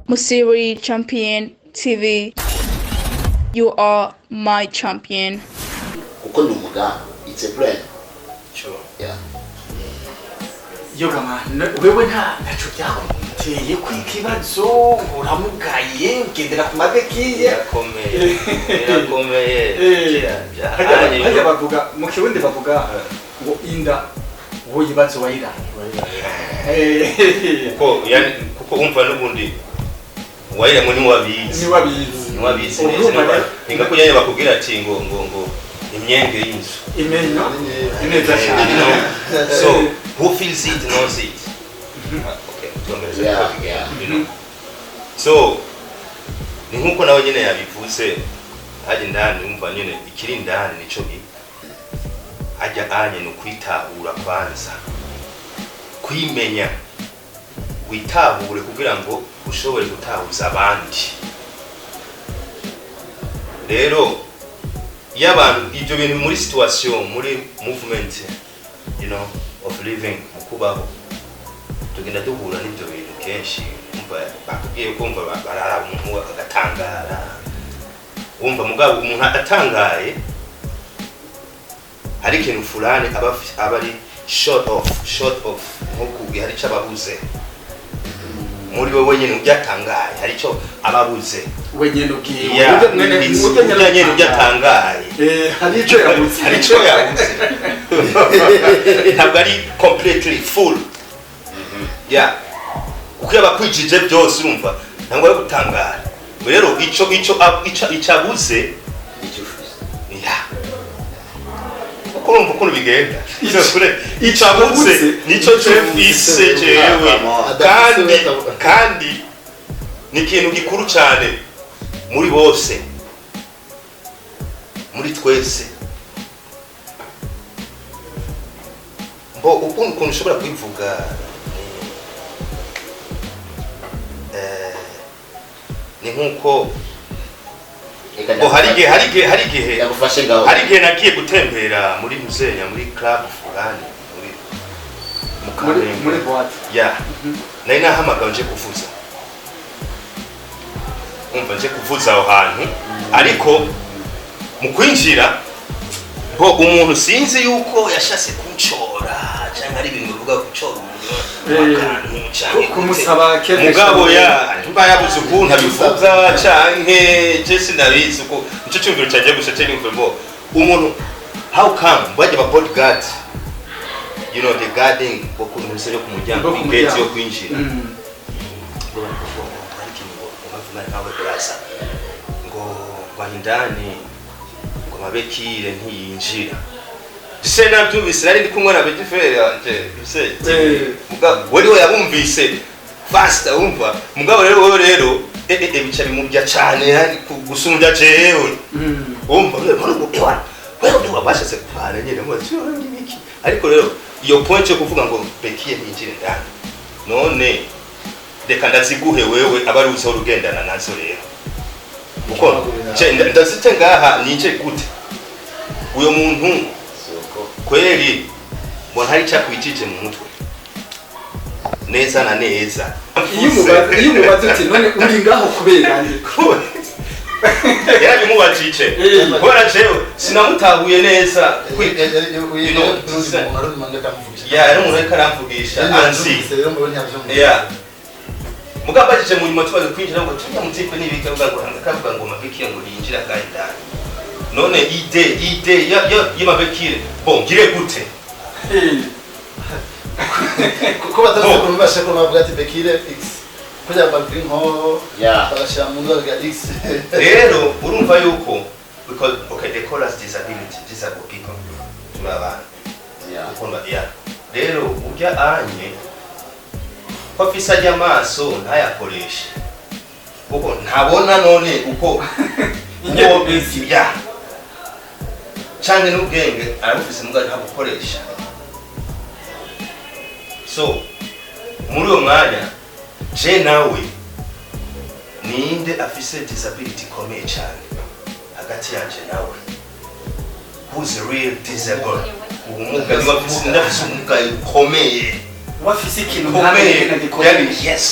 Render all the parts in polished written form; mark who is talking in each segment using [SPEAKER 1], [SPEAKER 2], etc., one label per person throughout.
[SPEAKER 1] Musiri Champion TV. You are my champion.
[SPEAKER 2] Uko ni umuga, it's a plan.
[SPEAKER 3] Sure.
[SPEAKER 2] Yeah.
[SPEAKER 3] Yoga man, wewe ntaco byakuteye kwikibazo uramugaye ugendera ku mabekiye
[SPEAKER 4] irakomeye
[SPEAKER 3] hajya bavuga mu kirundi bavuga ngo inda wo yibazo wayira
[SPEAKER 4] kuko umva n'ubundi wayira ngo ni wabizi inga kujya bakubwira ati ngo imyenge y'inzu
[SPEAKER 3] imenyo ineza cyane
[SPEAKER 4] so who feels it knows it. Okay,
[SPEAKER 2] Yeah.
[SPEAKER 4] so ni nkuko nawe nyene yabivuze haje ndani umva nyene ikiri ndani nico ajya anye no kwitahura kwanza kwimenya witahure kugira ngo ushobore gutahuza abandi. Rero y'abantu ibyo bintu muri situation muri movement of living mukubaho tugenda duhura n'ibyo bintu kenshi umva bakubwiye ko umva barara umuntu agatangara umva mugabo umuntu atatangaye hari ikintu fulani aba ari short of nko kubwi hari cyo ababuze muri wowe nyene ujyatangaye hari cyo ababuze
[SPEAKER 3] wenyene ugiye
[SPEAKER 4] nyene ujyatangaye
[SPEAKER 3] hari cyo yabuze
[SPEAKER 4] ntabwo ari completely full. Yeah, uko yabakwijije byose urumva ntabwo ari gutangara rero ico abuze uko urumva ukuntu bigenda ico abuze nico Bafise jewe kandi ni ikintu gikuru cyane muri bose muri twese mbo ukuntu ushobora kwivuga ni nkuko hari igihe nagiye gutembera muri Muzenya muri club fulani
[SPEAKER 3] muri boîte
[SPEAKER 4] ya nari nahamagaye nje kuvuza umva nje kuvuza aho hantu ariko mu kwinjira bo umuntu sinzi yuko yashase kuncora cyangwa ari ibintu bivuga kucora umuntu cyangwa
[SPEAKER 3] kumusaba kete
[SPEAKER 4] mugabo mba yabuze ukuntu abivuga canke je sinabizi uko nico cyumviro cyaje gusa cyane mvumo umuntu how come bajya ba bodyguard the guarding bokuntu musere ku muryango gate yo kwinjira ngo bahindane ngo mabekire ntiyinjira se nabyumvise nari ndi kumwe na Betifere anje mugabo we yabumvise fast umva mugabo rero bica bimubya cyane yani gusumbya jewe umva wewe ndio wabashatse kupana nyene ngo iki ariko rero iyo point yo kuvuga ngo bekiye ntiyinjire ndani none reka ndaziguhe wewe abaruzi aho rugendana nazo rero uko ndazite ngaha nije gute uyo muntu kweli mbona hari cyakwijije mu mutwe neza na neza
[SPEAKER 3] iyo mubaze uti none uri ngaho kubera ndiko
[SPEAKER 4] yari mubajije kubera jewe sinamutahuye neza yari umuntu ariko aramvugisha anzi mugabajije mu nyuma tubaze kwinjira ngo tujya mutipe n'ibika kavuga ngo mabekire ngo yinjira gaida none ide y'amabekire ngire gute
[SPEAKER 2] kuko batavuga ko bibasha ko bavuga ati bekire x kujya babwira nko bagashira mu nzego ya x
[SPEAKER 4] rero urumva yuko because they call us disabled people turabana rero ujya anye Bafise ajya amaso ntayakoreshe kuko ntabona none uko ya cyane n'ubwenge arabufise mbwa ntabukoresha so muri uwo mwanya je nawe ninde afise disability komeye cyane hagati yanje nawe who's real disabled ubumuga ni wafise ubumuga komeye
[SPEAKER 3] wafise ikintu ntamenya
[SPEAKER 4] yani yes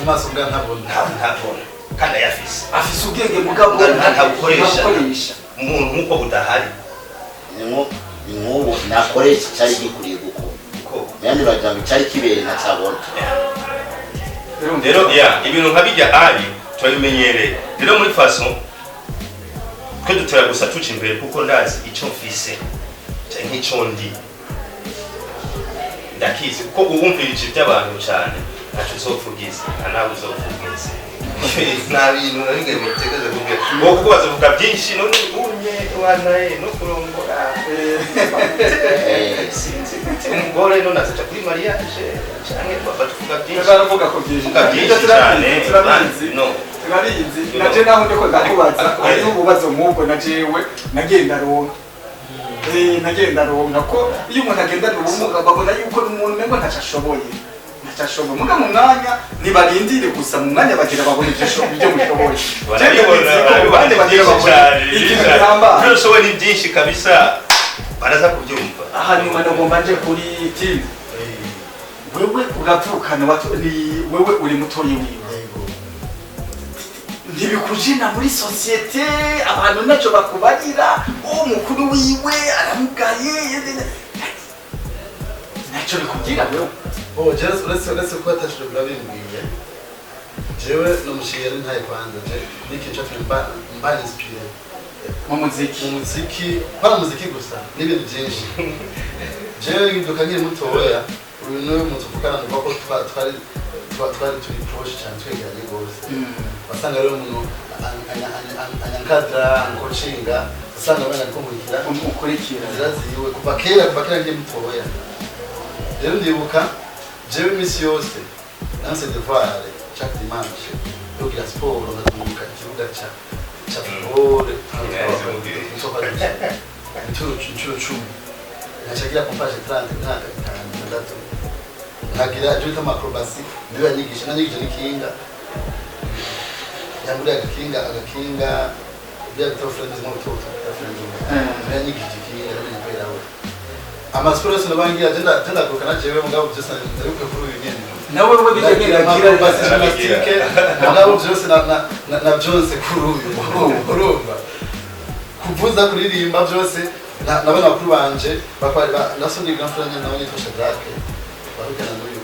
[SPEAKER 2] maso mbwa
[SPEAKER 4] ntabona kandi ayafise
[SPEAKER 3] afise ubwenge mugabo
[SPEAKER 4] ntabukoresha umuntu nkuko budahari
[SPEAKER 5] inkubu nakoresha cyari gikuriye gukora yani bajanga cyari kibere nacabona
[SPEAKER 4] rero ibintu nkabijya ari twabimenyereye rero muri façon ko dutera gusa tuca imbere kuko ndazi icyo mfise cyane nk'icyo ndi ndakizi kuko uwumvirije iby'abantu cyane ntacyo uzovugiza nawe uzovugiza nta bintu nabigari mutegeze kubwira ngo kuko bazavuga byinshi none unye wanaye no kurongora sinzi umugore none azaca kuri mariage cyane batuvuga byinshi
[SPEAKER 3] baravuga ko byinshi
[SPEAKER 4] cyane
[SPEAKER 3] turabizi naje naho ndiko ndakubaza ari ububazo nk'ubwo najewe nagenda ronka ko iyo umuntu agendana ubumuga babona yuko umuntu mengo ntacashoboye muga mu mwanya nibarindire gusa mu mwanya bagira babona ibyo mushoboye
[SPEAKER 4] abandi bagira babona ikintu gihambaye byose ni byinshi kabisa baraza kubyumva
[SPEAKER 3] hanyuma nagomba nje kuri team wewe uravukana wewe uri mutoyi wiwe ntibikujina muri societe abantu naco bakubarira umukuru wiwe aramugaye naco bikubwira wewe
[SPEAKER 2] uretse kuba atashije birabimbwiye jewe n'umushyira ntaye kwanza niki cyo mba inspire
[SPEAKER 3] mu muziki
[SPEAKER 2] para muziki gusa n'ibintu byinshi jewe ngiduka nkiri mutoya uyu n'uyu muntu tuvugana nuko twari turi proche cyane twegeranye rwose wasanga rero umuntu anyankadra ankocinga usanga abana
[SPEAKER 3] umukurikira
[SPEAKER 2] inzira ziwe kuva kera nkiri mutoya rero ndibuka jewe iminsi yose nanse devoir chaque dimanche yogira sport ngatunguka ikibuga cha football inshuro 10 nachagira compage 30 myaka 6 nagira jota macrobacy ndiba nyigisha n'ikinga yamuriye agakinga bya bitofrende mu toto nyigisha ikinga n'ibintu we amasport yose nabangira tenda kukana jewe mugabo byose ndaruke kuri uyu nyene
[SPEAKER 3] nawe wewe bijyanye
[SPEAKER 2] nagira gymnastique mugabo byose na byose kuri uyu urumva kuvuza kuririmba byose nabana bakuru banje bakwari nasoni granfranya nawe nitosha drake barukana n'uyu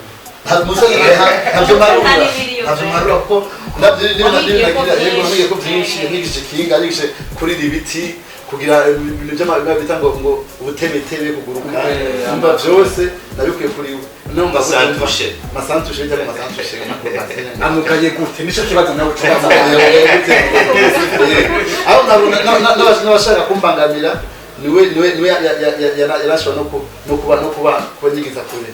[SPEAKER 2] ntabyo marura ko nabyo nagira yego ngiye ko byinshi ngigishe kinga ngigishe kuri ibiti kugira ibintu by'amabiba bitanga ngo ubutemetebe kuguruka umva byose nabikuye kuri no
[SPEAKER 4] masantushe
[SPEAKER 2] cyangwa masantushe
[SPEAKER 3] amukaye gute nico kibazo nawe
[SPEAKER 2] cyangwa aho n'abashaka kumbangamira niwe yarashobora no kuba nyigiza kure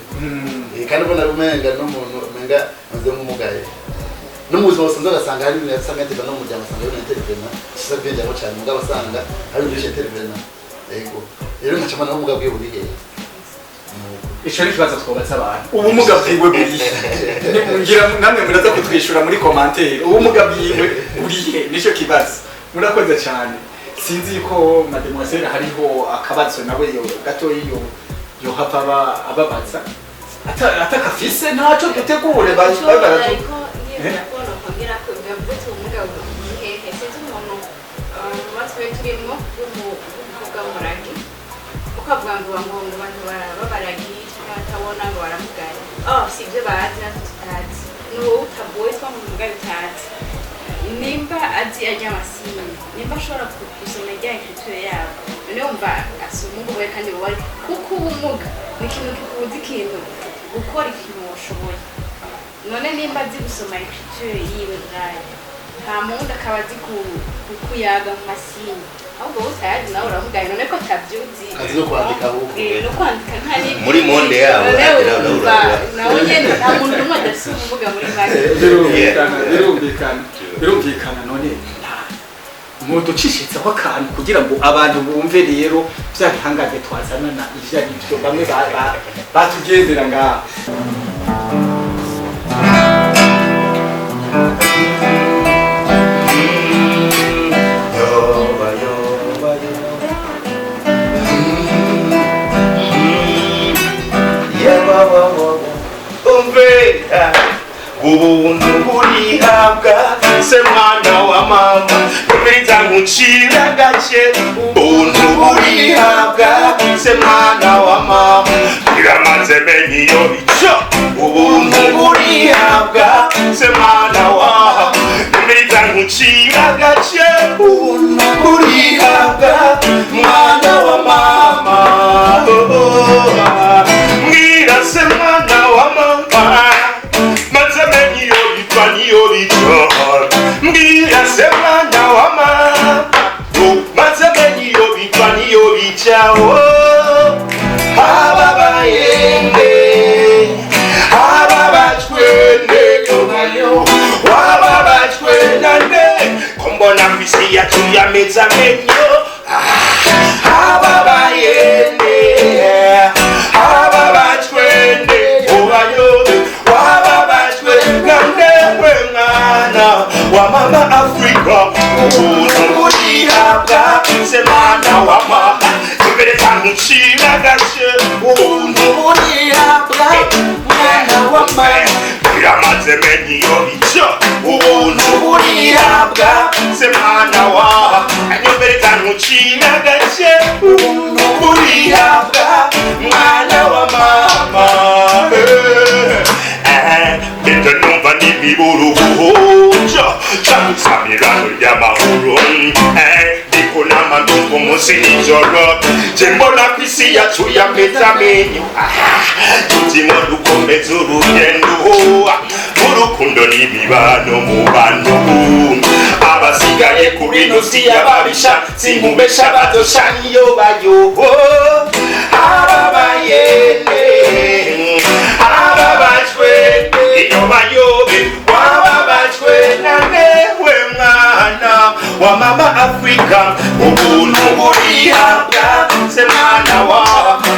[SPEAKER 2] kandi ubona umenga n'umuntu umenga maze nk'umugaye no mu buzima busanzwe ugasanga hari ibintu yasanga yategwa no mu muryango asanga ari intervena kisa byinjyamo cyane mugabo asanga hari ibintu intervena yego rero nkacama naho umugabo bwiwe buri hehe
[SPEAKER 3] ico ni kibazo twobatsa abantu ubumuga bwiwe buri ngira namwe muraza kutwishura muri commentaire ubumuga bwiwe buri he nico kibazo murakoze cyane sinzi ko mademoiselle hariho akabazo nawe yo gato yo hapa ababaza atakafise ntaco dutegure bagaratu
[SPEAKER 6] Nakono kugira ko gavuze umuga hehe sinzi umuntu batwe turimo umuga muragi ukavuga ngo abantu babaragi batabona ngo baramugaye sivyo bazi natutazi n'uwo utaboye twa mu muga bitazi nimba azi ajya masini nimba ashobora gusoma ijya ecriture yabo none umva asoma ngo kandi bari kuko ubumuga ni ikintu kikubuza ikintu gukora ikintu washoboye none nimba azi gusoma ecriture yiwe bwayo nta muntu akaba azi kuyaga mu masini ahubwo utayazi nawe uravugaye none ko atabyuzi
[SPEAKER 2] azi no kwandika ahubwo
[SPEAKER 6] no kwandika nta n'ibyo
[SPEAKER 4] muri monde yabo
[SPEAKER 6] nawe nyine nta muntu n'umwe adafite ubumuga muri make
[SPEAKER 3] birumvikana none muducishitse ko akantu kugira ngo abantu bumve rero bya bihangaje twazanana ivyo ari byo bamwe batugendera ngaho
[SPEAKER 4] ubuntu burihabwa se mwana wa mama umiriza nkucira gake ubuntu burihabwa se mwana wa mama biramaze menye iyo bico ubuntu burihabwa se mwana wa umiriza nkucira gake ubuntu burihabwa mwana wa mama mbwira se mwana wa mama maze menye iyo bitwa niyo bico mbwira se mwana wa mama maze menye iyo bitwa niyo bicaho ababayende ababacwende yobayo wababacwenande kombona kwisi yacu yameze amenyo ababayende ababacwende yobayo wababacwenande we mwana wa mama Afrika ubuntu burihabwa se mwana wa mama imbere ntamucira gake ubuntu burihabwa mwana wa mama biramaze menye iyo bico ubuntu burihabwa se mwana wa imbere ntamucira gake ubuntu burihabwa mwana wa mama Bento numva n'imiburubujo Chamusamirano ry'amahoro Ndiko n'amanumva umunsi n'ijoro Jembona kw'isi yacu yameze amenyo Tuzimo dukomeza urugendo Urukundo n'imibano mu bantu Abasigaye kuri ino si y'ababisha Sinkumbesha badosha niyo bayobo Ababayene ababacwende iyo bayobe wababacwenane we mwana wa mama Afrika ubuntu burihabwa se mwana wa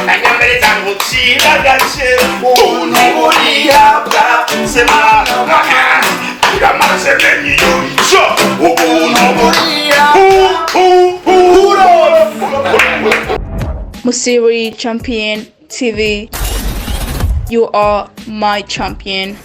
[SPEAKER 4] anyamereza nkucira gake ubuntu burihabwa se mwana biramaze menye iyo bico ubuntu burihabwa
[SPEAKER 1] Musiri Champion TV. You are my champion.